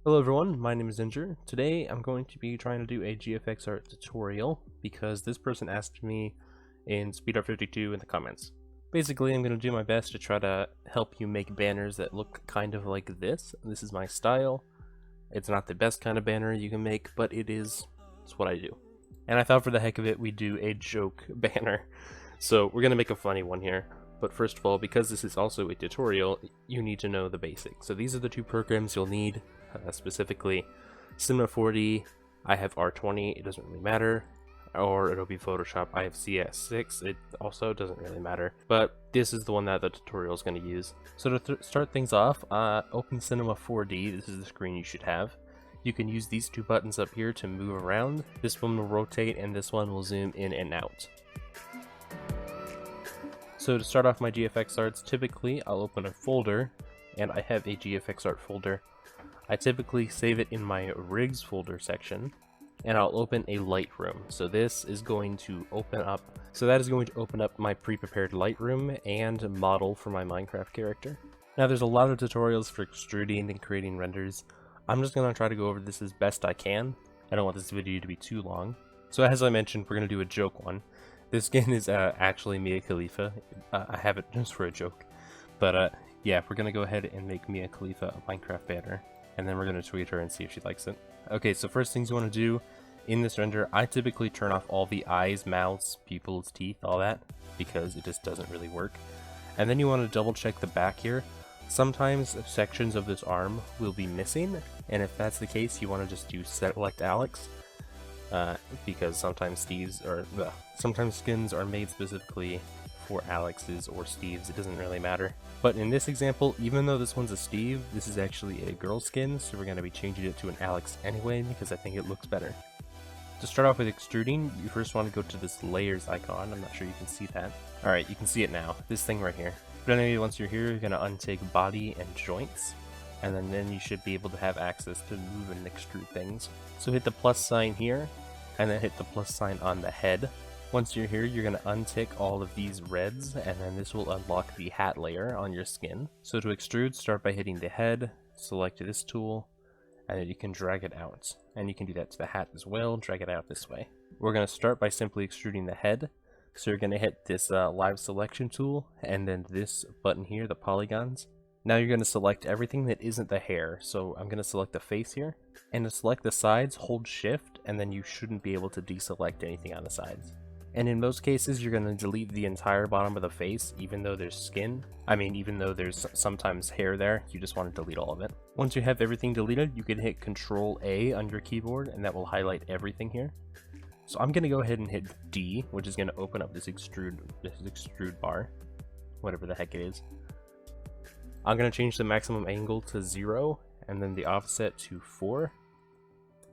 Hello everyone, my name is Ginger. Today I'm going to be trying to do a GFX art tutorial because this person asked me in SpeedArt52 in the comments. Basically, I'm going to do my best to try to help you make banners that look kind of like this. This is my style. It's not the best kind of banner you can make, but it's what I do. And I thought for the heck of it, we'd do a joke banner. So we're going to make a funny one here. But first of all, because this is also a tutorial, you need to know the basics. So these are the two programs you'll need. Specifically Cinema 4D, I have R20, it doesn't really matter, or Adobe Photoshop, I have CS6, it also doesn't really matter, but this is the one that the tutorial is going to use. So to start things off, open Cinema 4D, this is the screen you should have. You can use these two buttons up here to move around. This one will rotate and this one will zoom in and out. So to start off my GFX arts, typically I'll open a folder, and I have a GFX art folder. I typically save it in my rigs folder section, and I'll open a Lightroom. So this is going to open up, my pre-prepared Lightroom and model for my Minecraft character. Now there's a lot of tutorials for extruding and creating renders. I'm just going to try to go over this as best I can. I don't want this video to be too long. So as I mentioned, we're going to do a joke one. This skin is actually Mia Khalifa. I have it just for a joke. But yeah, we're going to go ahead and make Mia Khalifa a Minecraft banner. And then we're going to tweet her and see if she likes it. Okay, so first things you want to do in this render, I typically turn off all the eyes, mouths, pupils, teeth, all that, because it just doesn't really work. And then you want to double check the back here. Sometimes sections of this arm will be missing, and if that's the case, you want to just do select Alex, because sometimes skins are made specifically for Alex's or Steve's, it doesn't really matter. But in this example, even though this one's a Steve, this is actually a girl skin, so we're going to be changing it to an Alex anyway, because I think it looks better. To start off with extruding, you first want to go to this layers icon. I'm not sure you can see that. Alright, you can see it now. This thing right here. But anyway, once you're here, you're going to untick body and joints, and then you should be able to have access to move and extrude things. So hit the plus sign here, and then hit the plus sign on the head. Once you're here, you're going to untick all of these reds, and then this will unlock the hat layer on your skin. So to extrude, start by hitting the head, select this tool, and then you can drag it out. And you can do that to the hat as well, drag it out this way. We're going to start by simply extruding the head. So you're going to hit this live selection tool, and then this button here, the polygons. Now you're going to select everything that isn't the hair. So I'm going to select the face here. And to select the sides, hold shift, and then you shouldn't be able to deselect anything on the sides. And in most cases, you're going to delete the entire bottom of the face, even though there's skin. Even though there's sometimes hair there, you just want to delete all of it. Once you have everything deleted, you can hit Control A on your keyboard, and that will highlight everything here. So I'm going to go ahead and hit D, which is going to open up this extrude bar, whatever the heck it is. I'm going to change the maximum angle to 0, and then the offset to 4,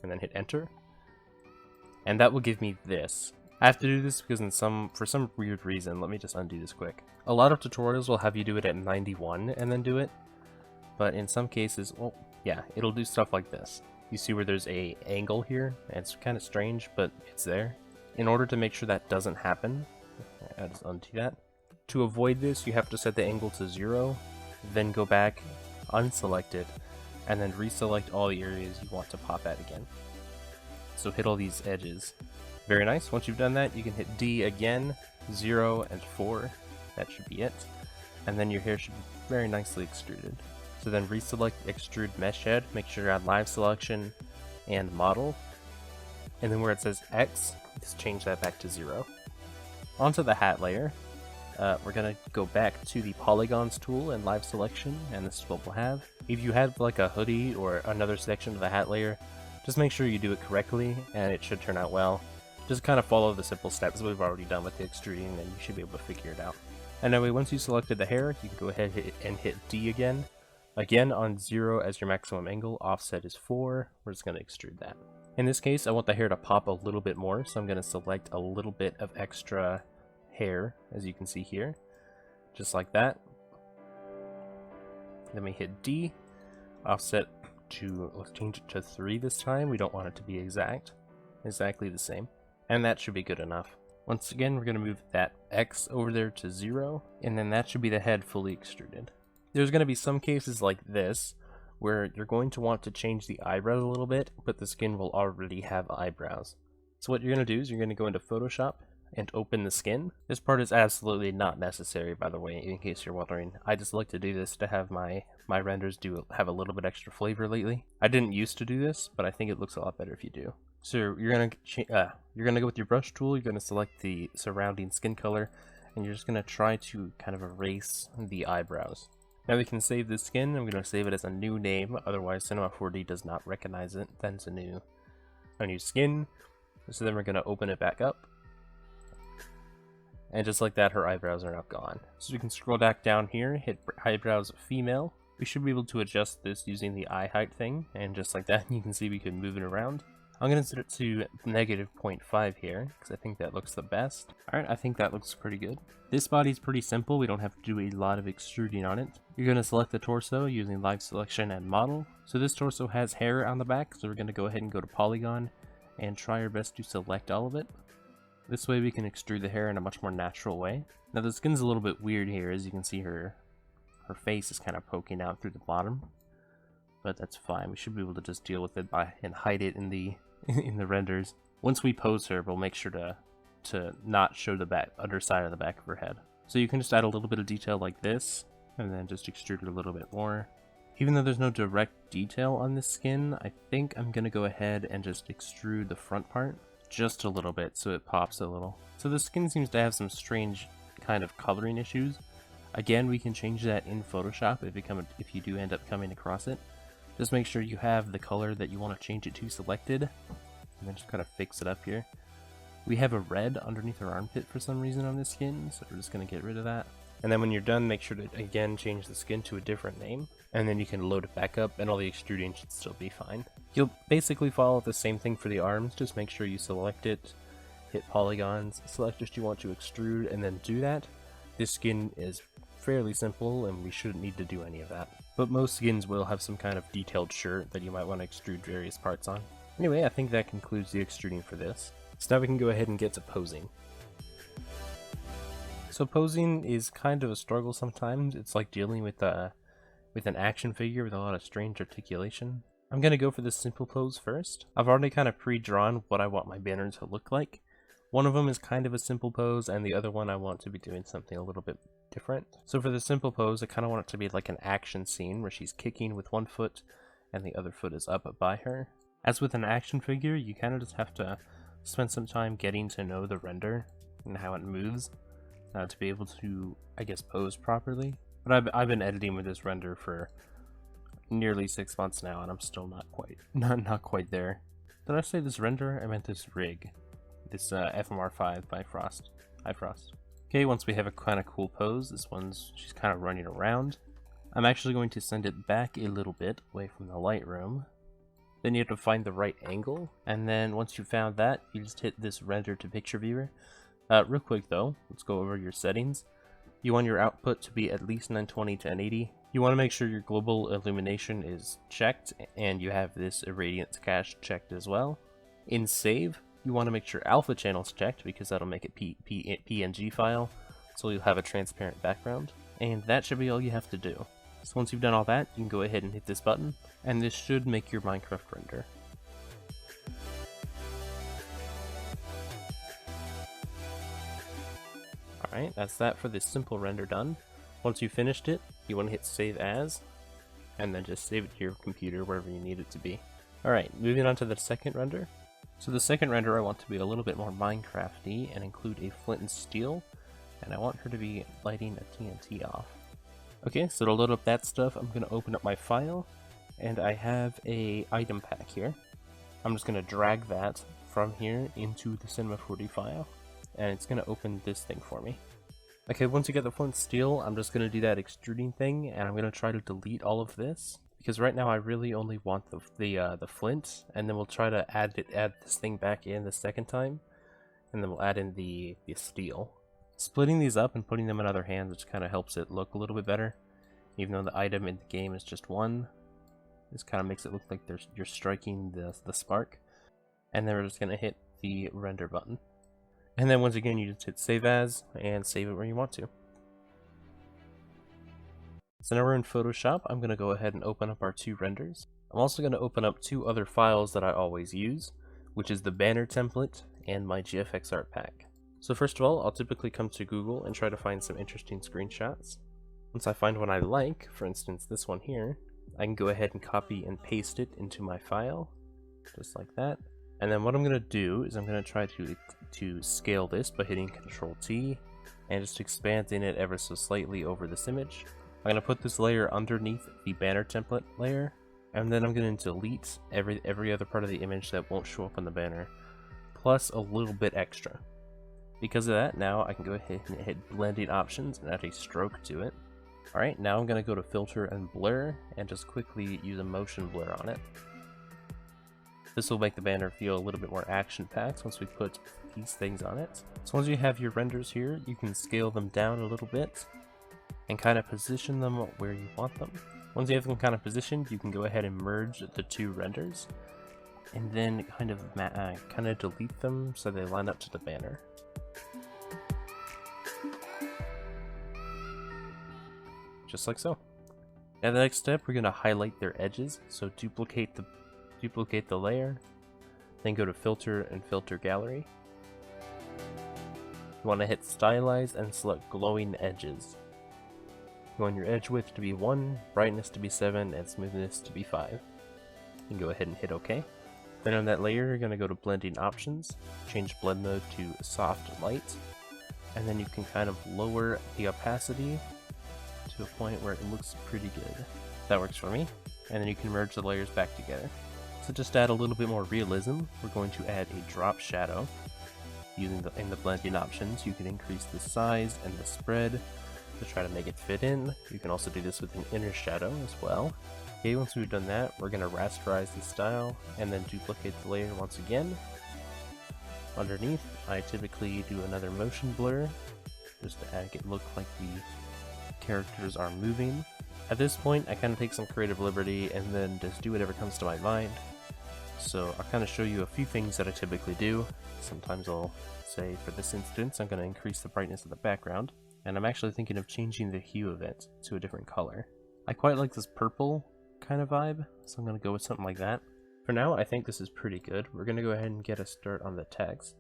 and then hit Enter. And that will give me this. I have to do this because for some weird reason, let me just undo this quick. A lot of tutorials will have you do it at 91 and then do it, but in some cases, well, yeah, it'll do stuff like this. You see where there's a angle here, and it's kind of strange, but it's there. In order to make sure that doesn't happen, I'll just undo that. To avoid this, you have to set the angle to 0, then go back, unselect it, and then reselect all the areas you want to pop at again. So hit all these edges. Very nice. Once you've done that, you can hit D again, 0 and 4. That should be it. And then your hair should be very nicely extruded. So then reselect Extrude Mesh Head, make sure you're on Live Selection and Model. And then where it says X, just change that back to 0. Onto the hat layer, we're going to go back to the Polygons tool and Live Selection, and this is what we'll have. If you have like a hoodie or another section of the hat layer, just make sure you do it correctly, and it should turn out well. Just kind of follow the simple steps we've already done with the extruding, and you should be able to figure it out. And anyway, once you selected the hair, you can go ahead and hit D again. Again on 0 as your maximum angle, offset is 4, we're just going to extrude that. In this case, I want the hair to pop a little bit more, so I'm going to select a little bit of extra hair, as you can see here. Just like that. Then we hit D, offset to, let's change it to 3 this time, we don't want it to be exactly the same. And that should be good enough. Once again, we're going to move that X over there to 0, and then that should be the head fully extruded. There's going to be some cases like this, where you're going to want to change the eyebrows a little bit, but the skin will already have eyebrows. So what you're going to do is you're going to go into Photoshop and open the skin. This part is absolutely not necessary, by the way, in case you're wondering. I just like to do this to have my renders have a little bit extra flavor lately. I didn't used to do this, but I think it looks a lot better if you do. So you're gonna go with your brush tool. You're gonna select the surrounding skin color, and you're just gonna try to kind of erase the eyebrows. Now we can save the skin. I'm gonna save it as a new name. Otherwise, Cinema 4D does not recognize it. Then it's a new skin. So then we're gonna open it back up. And just like that, her eyebrows are now gone. So we can scroll back down here, hit eyebrows female. We should be able to adjust this using the eye height thing, and just like that, you can see we can move it around. I'm going to set it to -0.5 here, because I think that looks the best. Alright, I think that looks pretty good. This body's pretty simple, we don't have to do a lot of extruding on it. You're going to select the torso using live selection and model. So this torso has hair on the back, so we're going to go ahead and go to polygon, and try our best to select all of it. This way we can extrude the hair in a much more natural way. Now the skin's a little bit weird here, as you can see her face is kind of poking out through the bottom. But that's fine, we should be able to just deal with it and hide it in the renders. Once we pose her, we'll make sure to not show the underside of the back of her head. So you can just add a little bit of detail like this, and then just extrude it a little bit more. Even though there's no direct detail on this skin, I think I'm going to go ahead and just extrude the front part just a little bit so it pops a little. So the skin seems to have some strange kind of coloring issues. Again, we can change that in Photoshop if you do end up coming across it. Just make sure you have the color that you want to change it to selected, and then just kind of fix it up here. We have a red underneath our armpit for some reason on this skin, so we're just going to get rid of that. And then when you're done, make sure to again change the skin to a different name, and then you can load it back up and all the extruding should still be fine. You'll basically follow the same thing for the arms, just make sure you select it, hit polygons, select what you want to extrude, and then do that. This skin is fairly simple and we shouldn't need to do any of that. But most skins will have some kind of detailed shirt that you might want to extrude various parts on. Anyway, I think that concludes the extruding for this. So now we can go ahead and get to posing. So posing is kind of a struggle sometimes. It's like dealing with an action figure with a lot of strange articulation. I'm going to go for the simple pose first. I've already kind of pre-drawn what I want my banner to look like. One of them is kind of a simple pose, and the other one I want to be doing something a little bit different. So for the simple pose, I kind of want it to be like an action scene where she's kicking with one foot and the other foot is up by her. As with an action figure, you kind of just have to spend some time getting to know the render and how it moves to be able to, I guess, pose properly. But I've been editing with this render for nearly 6 months now, and I'm still not quite there. Did I say this render? I meant this rig. This FMR5 by Frost. Hi Frost. Okay, once we have a kind of cool pose, she's kind of running around. I'm actually going to send it back a little bit away from the Lightroom. Then you have to find the right angle, and then once you've found that, you just hit this render to picture viewer. Real quick though, let's go over your settings. You want your output to be at least 920 to 1080. You want to make sure your global illumination is checked, and you have this irradiance cache checked as well. In save, you want to make sure alpha channel's checked because that'll make it PNG file, so you'll have a transparent background. And that should be all you have to do. So once you've done all that, you can go ahead and hit this button, and this should make your Minecraft render. Alright, that's that for this simple render done. Once you've finished it, you want to hit save as, and then just save it to your computer wherever you need it to be. Alright, moving on to the second render. So the second render I want to be a little bit more Minecraft-y and include a flint and steel, and I want her to be lighting a TNT off. Okay, so to load up that stuff, I'm going to open up my file, and I have a item pack here. I'm just going to drag that from here into the Cinema 4D file, and it's going to open this thing for me. Okay, once you get the flint steel, I'm just going to do that extruding thing, and I'm going to try to delete all of this, because right now I really only want the flint, and then we'll try to add this thing back in the second time, and then we'll add in the steel. Splitting these up and putting them in other hands just kind of helps it look a little bit better, even though the item in the game is just one. This kind of makes it look like you're striking the spark, and then we're just going to hit the render button. And then once again, you just hit save as, and save it where you want to. So now we're in Photoshop. I'm going to go ahead and open up our two renders. I'm also going to open up two other files that I always use, which is the banner template and my GFX art pack. So first of all, I'll typically come to Google and try to find some interesting screenshots. Once I find one I like, for instance this one here, I can go ahead and copy and paste it into my file, just like that. And then what I'm going to do is I'm going to try to scale this by hitting Ctrl T and just expanding it ever so slightly over this image. I'm going to put this layer underneath the banner template layer, and then I'm going to delete every other part of the image that won't show up on the banner, plus a little bit extra. Because of that, now I can go ahead and hit blending options and add a stroke to it. Alright, now I'm going to go to filter and blur and just quickly use a motion blur on it. This will make the banner feel a little bit more action-packed once we put these things on it. So once you have your renders here, you can scale them down a little bit and kind of position them where you want them. Once you have them kind of positioned, you can go ahead and merge the two renders and then kind of delete them so they line up to the banner. Just like so. Now the next step, we're going to highlight their edges. So duplicate the layer, then go to filter and filter gallery. You want to hit stylize and select glowing edges. You want your edge width to be 1, brightness to be 7, and smoothness to be 5. You can go ahead and hit OK. Then on that layer, you're going to go to blending options, change blend mode to soft light, and then you can kind of lower the opacity to a point where it looks pretty good. That works for me. And then you can merge the layers back together. So just to add a little bit more realism, we're going to add a drop shadow. In the blending options, you can increase the size and the spread to try to make it fit in. You can also do this with an inner shadow as well. Okay, once we've done that, we're going to rasterize the style and then duplicate the layer once again. Underneath, I typically do another motion blur just to make it look like the characters are moving. At this point, I kind of take some creative liberty and then just do whatever comes to my mind. So I'll kind of show you a few things that I typically do. Sometimes I'll say, for this instance, I'm going to increase the brightness of the background. And I'm actually thinking of changing the hue of it to a different color. I quite like this purple kind of vibe, so I'm going to go with something like that. For now, I think this is pretty good. We're going to go ahead and get a start on the text.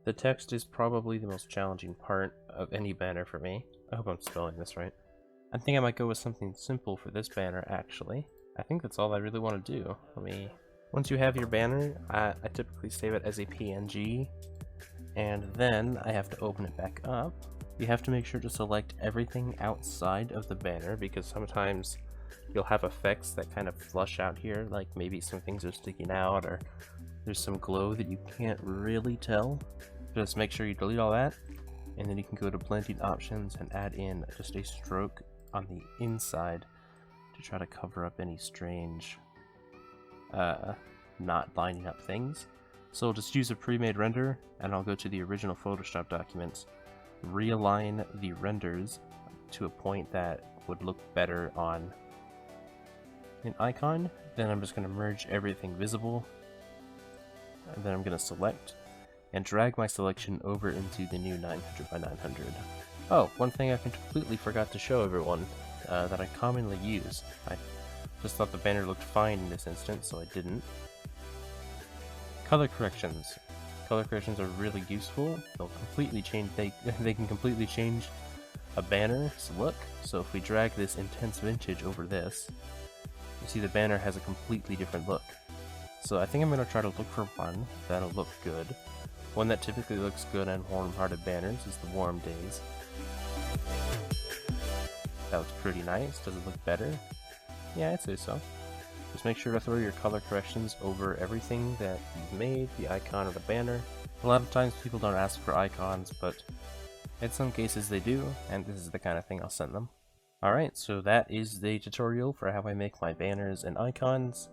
The text is probably the most challenging part of any banner for me. I hope I'm spelling this right. I think I might go with something simple for this banner, actually. I think that's all I really want to do. Once you have your banner, I typically save it as a PNG, and then I have to open it back up. You have to make sure to select everything outside of the banner, because sometimes you'll have effects that kind of flush out here, like maybe some things are sticking out or there's some glow that you can't really tell. Just make sure you delete all that, and then you can go to blending options and add in just a stroke on the inside to try to cover up any strange not lining up things. So I'll just use a pre-made render, and I'll go to the original Photoshop documents, realign the renders to a point that would look better on an icon. Then I'm just going to merge everything visible, and then I'm going to select and drag my selection over into the new 900 by 900. Oh, one thing I completely forgot to show everyone that I commonly use. I just thought the banner looked fine in this instance, so I didn't. Color corrections. Color corrections are really useful. They'll completely change. They can completely change a banner's look. So if we drag this intense vintage over this, you see the banner has a completely different look. So I think I'm going to try to look for one that'll look good. One that typically looks good on warm-hearted banners is the Warm Days. That looks pretty nice. Does it look better? Yeah, I'd say so. Just make sure to throw your color corrections over everything that you've made, the icon or the banner. A lot of times people don't ask for icons, but in some cases they do, and this is the kind of thing I'll send them. Alright, so that is the tutorial for how I make my banners and icons.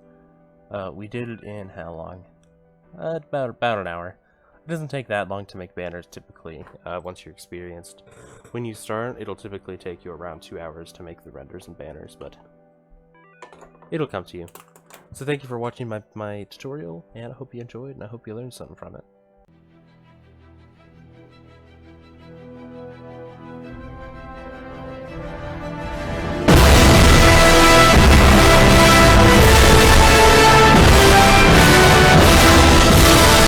We did it in how long? About an hour. It doesn't take that long to make banners typically, once you're experienced. When you start, it'll typically take you around 2 hours to make the renders and banners, but it'll come to you. So thank you for watching my tutorial, and I hope you enjoyed, and I hope you learned something from it.